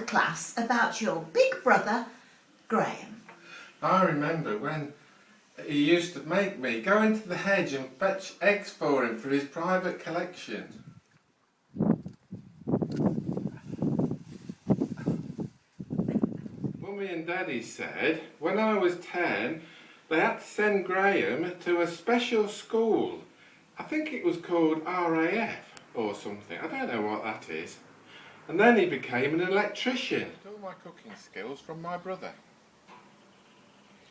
class about your big brother, Graham. I remember when he used to make me go into the hedge and fetch eggs for him for his private collection. Mummy and Daddy said when I was 10 they had to send Graham to a special school. I think it was called RAF or something. I don't know what that is. And then he became an electrician. I learned all my cooking skills from my brother.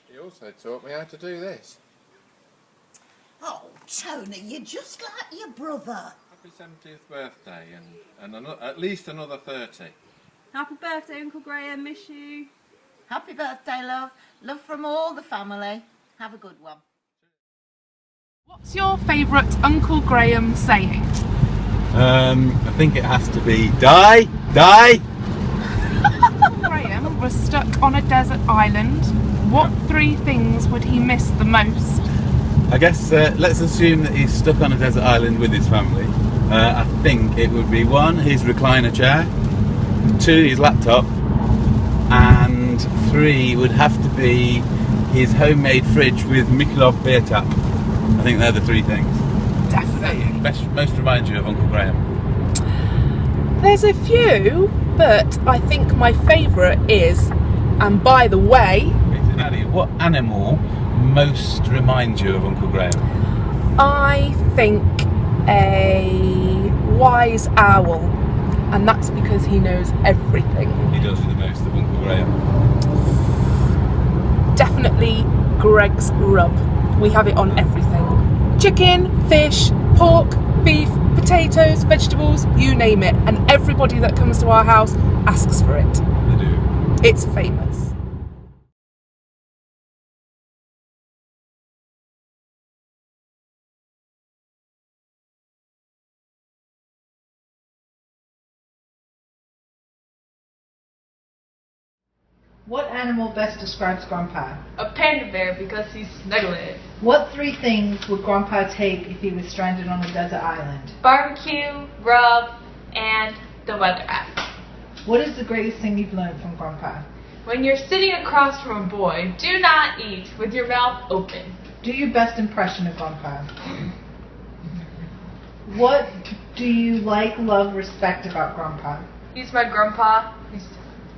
He also taught me how to do this. Oh, Tony, you're just like your brother. Happy 70th birthday and at least another 30. Happy birthday, Uncle Graham, miss you. Happy birthday, love. Love from all the family. Have a good one. What's your favourite Uncle Graham saying? I think it has to be die. Graham was stuck on a desert island. What three things would he miss the most? I guess let's assume that he's stuck on a desert island with his family. I think it would be 1, his recliner chair, 2, his laptop, and 3 would have to be his homemade fridge with Michelob beer tap. I think they're the 3 things. Definitely. Most remind you of Uncle Graham. There's a few, but I think my favourite is, and by the way, Nadia, what animal most reminds you of Uncle Graham? I think a wise owl, and that's because he knows everything. He does the most of Uncle Graham. Definitely Greg's rub. We have it on everything. Chicken, fish, pork, beef, potatoes, vegetables, you name it. And everybody that comes to our house asks for it. They do. It's famous. What animal best describes Grandpa? A panda bear because he's snuggling. What 3 things would Grandpa take if he was stranded on a desert island? Barbecue, rub, and the weather app. What is the greatest thing you've learned from Grandpa? When you're sitting across from a boy, do not eat with your mouth open. Do your best impression of Grandpa. What do you like, love, respect about Grandpa? He's my grandpa. He's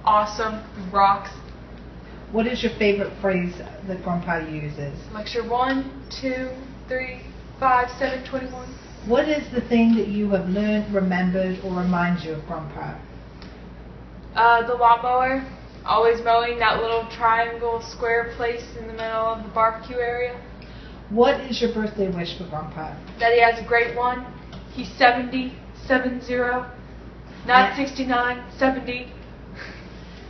awesome. He rocks. What is your favorite phrase that Grandpa uses? Lecture 1, 2, 3, 5, 7, 21. What is the thing that you have learned, remembered, or reminds you of Grandpa? The lawnmower. Always mowing that little triangle square place in the middle of the barbecue area. What is your birthday wish for Grandpa? That he has a great one. He's 70, 70, not 69, 70.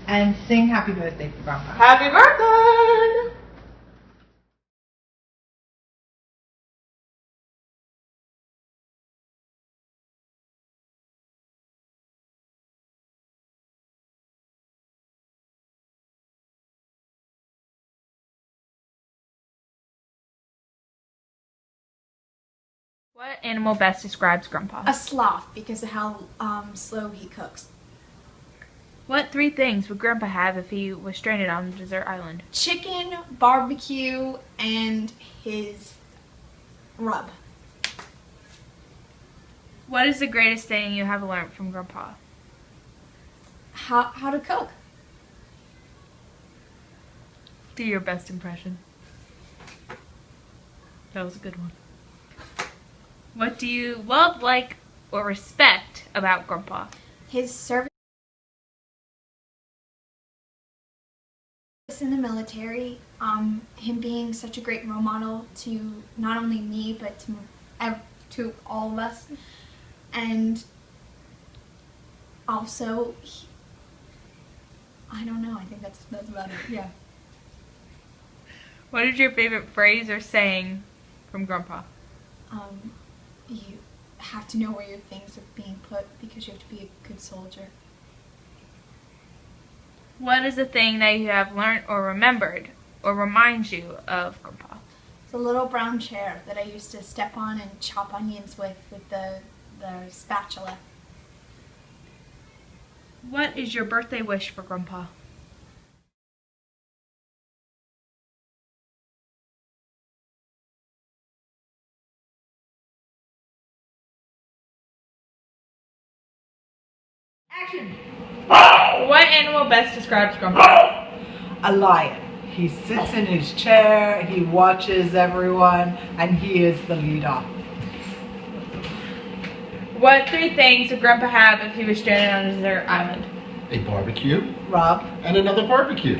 And sing happy birthday for Grandpa. Happy birthday! What animal best describes Grandpa? A sloth, because of how slow he cooks. What 3 things would Grandpa have if he was stranded on a desert island? Chicken, barbecue, and his rub. What is the greatest thing you have learned from Grandpa? How to cook. Do your best impression. That was a good one. What do you love, like, or respect about Grandpa? His service in the military, him being such a great role model to not only me but to all of us, and also I don't know. I think that's about it. Yeah. What is your favorite phrase or saying from Grandpa? You have to know where your things are being put because you have to be a good soldier. What is the thing that you have learned or remembered or reminds you of Grandpa? It's a little brown chair that I used to step on and chop onions with the spatula. What is your birthday wish for Grandpa? Action! What animal best describes Grandpa? A lion. He sits in his chair, he watches everyone, and he is the leader. What 3 things would Grandpa have if he was stranded on a desert island? A barbecue Rob? and another barbecue.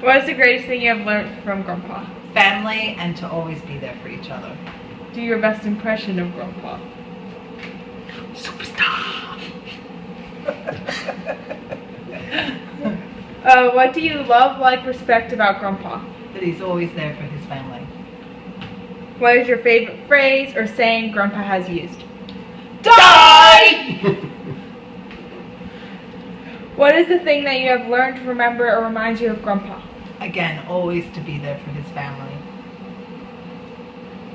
What is the greatest thing you have learned from Grandpa? Family, and to always be there for each other. Do your best impression of Grandpa. What do you love, like, respect about Grandpa? That he's always there for his family. What is your favorite phrase or saying Grandpa has used? Die! What is the thing that you have learned to remember or reminds you of Grandpa? Again, always to be there for his family.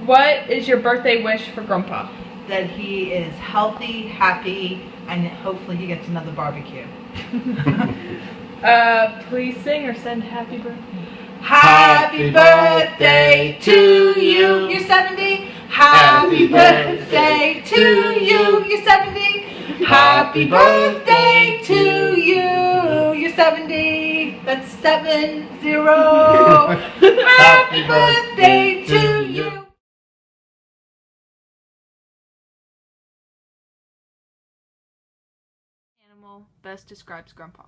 What is your birthday wish for Grandpa? That he is healthy, happy, and hopefully he gets another barbecue. Please sing or send happy birthday. Happy birthday to you, you're 70. Happy birthday to you, you're 70. Happy birthday to you, you're 70. That's 70. Happy birthday to you. Animal best describes Grandpa.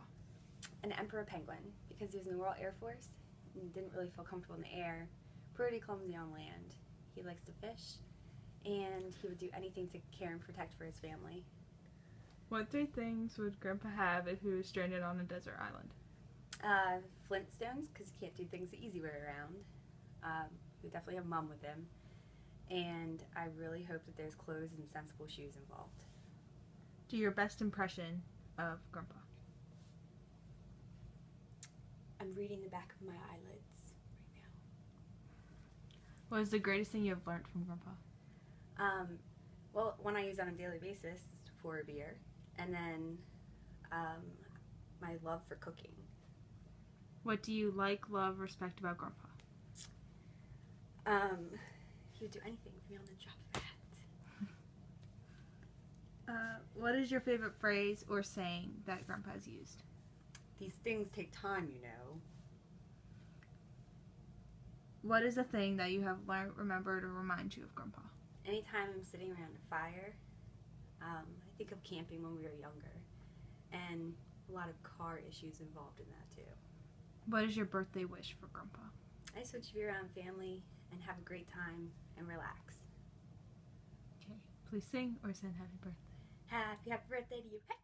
An emperor penguin, because he was in the Royal Air Force and didn't really feel comfortable in the air, pretty clumsy on land. He likes to fish, and he would do anything to care and protect for his family. What 3 things would Grandpa have if he was stranded on a desert island? Flintstones, because he can't do things the easy way around. We definitely have Mom with him, and I really hope that there's clothes and sensible shoes involved. Do your best impression of Grandpa. I'm reading the back of my eyelids right now. What is the greatest thing you have learned from Grandpa? Well, one I use on a daily basis is to pour a beer, and then my love for cooking. What do you like, love, respect about Grandpa? He would do anything for me on the drop of a hat. What is your favorite phrase or saying that Grandpa has used? These things take time, you know. What is a thing that you have learned, remembered, or remind you of Grandpa? Anytime I'm sitting around a fire, I think of camping when we were younger, and a lot of car issues involved in that too. What is your birthday wish for Grandpa? I just want you to be around family and have a great time and relax. Okay, please sing or send happy birthday. Happy birthday to you. Hey.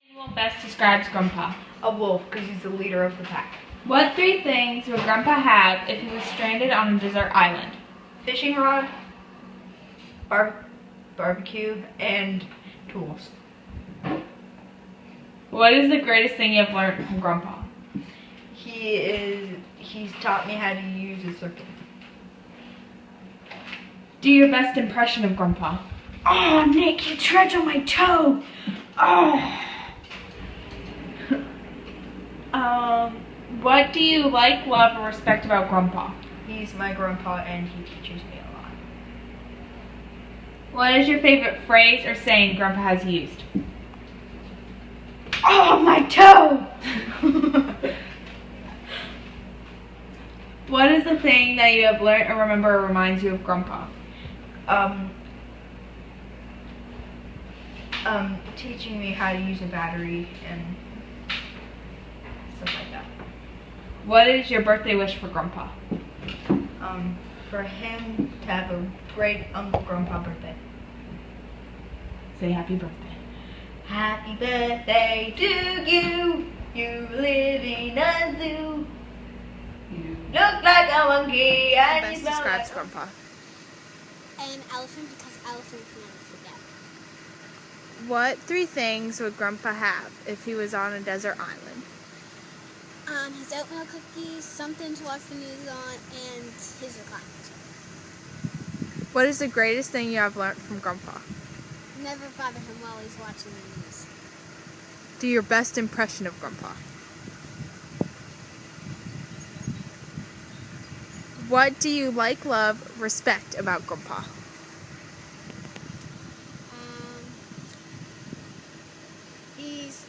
Animal best describes Grandpa. A wolf, because he's the leader of the pack. What 3 things would Grandpa have if he was stranded on a desert island? Fishing rod, barbecue, and tools. What is the greatest thing you have learned from Grandpa? He's taught me how to use a circle. Do your best impression of Grandpa. Oh, Nick, you tread on my toe. Oh. What do you like, love, or respect about Grandpa? He's my grandpa and he teaches me a lot. What is your favorite phrase or saying Grandpa has used? Oh, my toe. What is the thing that you have learned or remember or reminds you of Grandpa? Teaching me how to use a battery and stuff like that. What is your birthday wish for Grandpa? For him to have a great Uncle Grandpa birthday. Say happy birthday. Happy birthday to you. You live in a zoo. You look like a monkey and you smell like Grandpa. An elephant, because elephants never forget. What 3 things would Grandpa have if he was on a desert island? His oatmeal cookies, something to watch the news on, and his recliner chair. What is the greatest thing you have learned from Grandpa? Never bother him while he's watching the news. Do your best impression of Grandpa. What do you like, love, respect about Grandpa? He's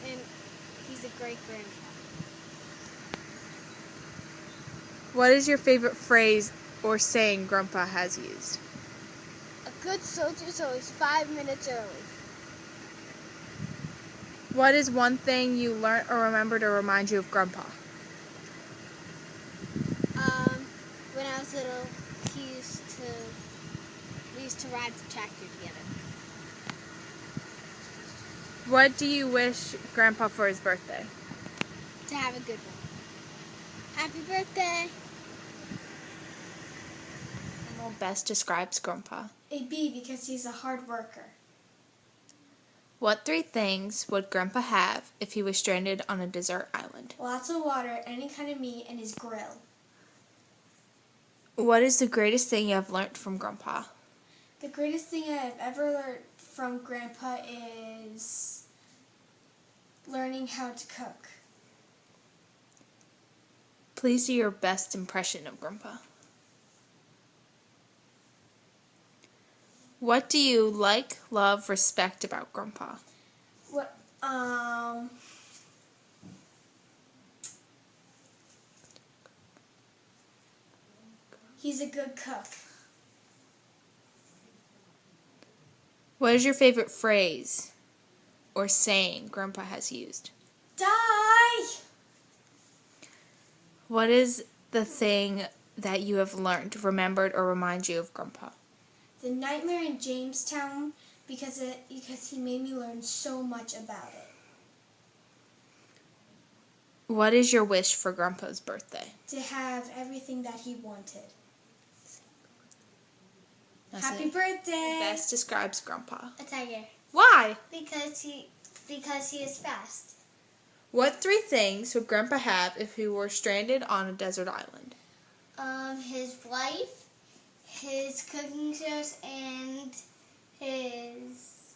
a great grandpa. What is your favorite phrase or saying Grandpa has used? A good soldier's always 5 minutes early. What is one thing you learned or remember to remind you of Grandpa? When I was little, we used to ride the tractor together. What do you wish Grandpa for his birthday? To have a good one. Happy birthday! What best describes Grandpa? A B because he's a hard worker. What 3 things would Grandpa have if he was stranded on a desert island? Lots of water, any kind of meat, and his grill. What is the greatest thing you have learned from Grandpa? The greatest thing I have ever learned from Grandpa is learning how to cook. Please do your best impression of Grandpa. What do you like, love, respect about Grandpa? He's a good cook. What is your favorite phrase or saying Grandpa has used? Die! What is the thing that you have learned, remembered, or remind you of Grandpa? The Nightmare in Jamestown because he made me learn so much about it. What is your wish for Grandpa's birthday? To have everything that he wanted. That's Happy it. birthday! Best describes Grandpa. A tiger. Why? Because he is fast. What 3 things would Grandpa have if he were stranded on a desert island? His wife, his cooking shows, and his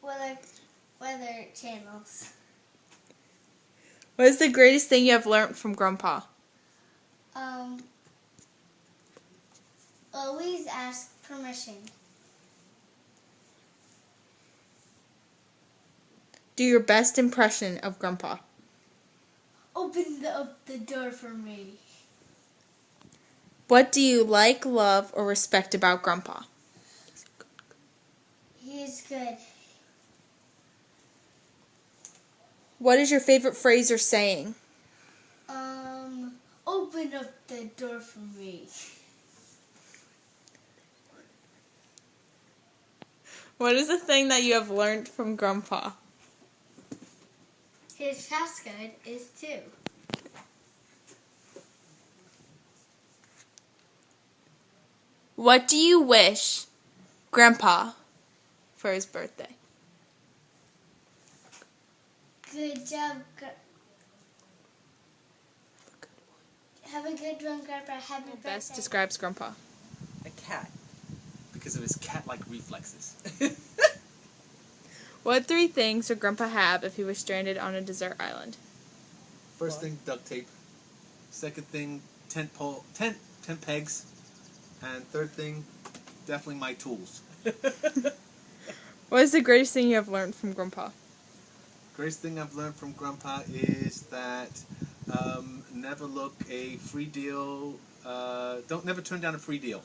weather channels. What is the greatest thing you have learned from Grandpa? Always ask permission. Do your best impression of Grandpa. Open up the door for me. What do you like, love, or respect about Grandpa? He's good. What is your favorite phrase or saying? Open up the door for me. What is the thing that you have learned from Grandpa? His house good is 2. What do you wish Grandpa for his birthday? Good job. Have a good one, Grandpa. Happy birthday. Best describes Grandpa. A cat. Because of his cat-like reflexes. What 3 things would Grandpa have if he was stranded on a desert island? First thing, duct tape. Second thing, tent pegs. And third thing, definitely my tools. What is the greatest thing you have learned from Grandpa? Greatest thing I've learned from Grandpa is that never look a free deal. Never turn down a free deal.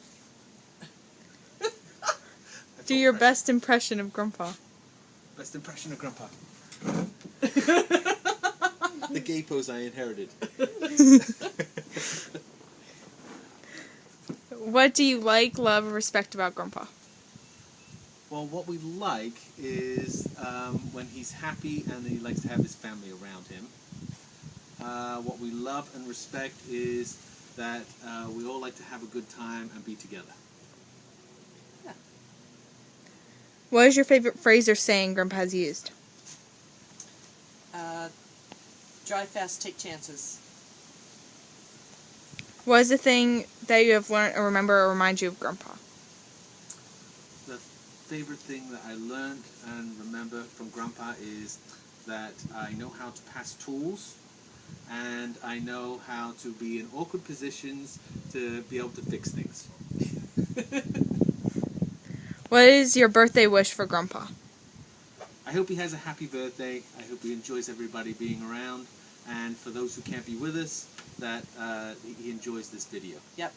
Do your best impression of Grandpa. Best impression of Grandpa. The gay pose I inherited. What do you like, love, or respect about Grandpa? Well, what we like is when he's happy and he likes to have his family around him. What we love and respect is that we all like to have a good time and be together. Yeah. What is your favorite phrase or saying Grandpa has used? Drive fast, take chances. What is the thing that you have learned or remember or remind you of Grandpa? The favourite thing that I learned and remember from Grandpa is that I know how to pass tools, and I know how to be in awkward positions to be able to fix things. What is your birthday wish for Grandpa? I hope he has a happy birthday. I hope he enjoys everybody being around, and for those who can't be with us, that he enjoys this video. Yep.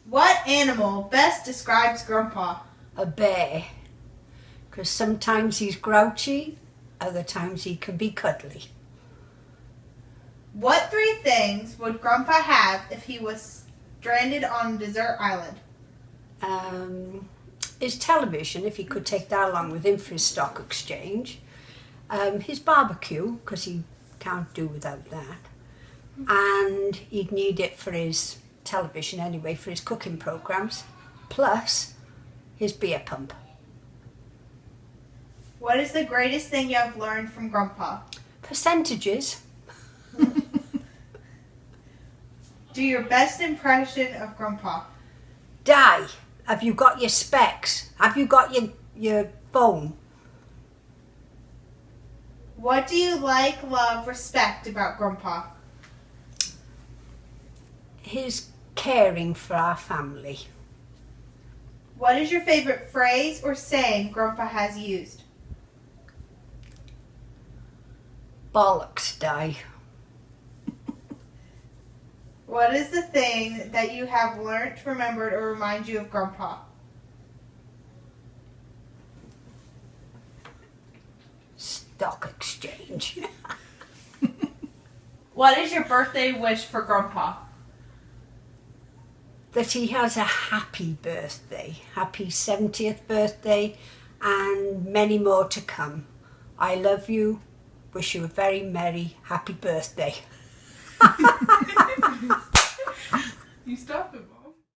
What animal best describes Grandpa? A bear. Because sometimes he's grouchy, other times he can be cuddly. What 3 things would Grandpa have if he was stranded on a desert island? His television, if he could take that along with him for his stock exchange. His barbecue, because he can't do without that. And he'd need it for his television anyway, for his cooking programs. Plus his beer pump. What is the greatest thing you have learned from Grandpa? Percentages. Do your best impression of Grandpa. Di, have you got your specs? Have you got your phone? What do you like, love, respect about Grandpa? His caring for our family. What is your favorite phrase or saying Grandpa has used? Bollocks, Di. What is the thing that you have learnt, remembered, or remind you of Grandpa? Stock exchange. What is your birthday wish for Grandpa? That he has a happy birthday, happy 70th birthday, and many more to come. I love you. Wish you a very merry, happy birthday. You stop him.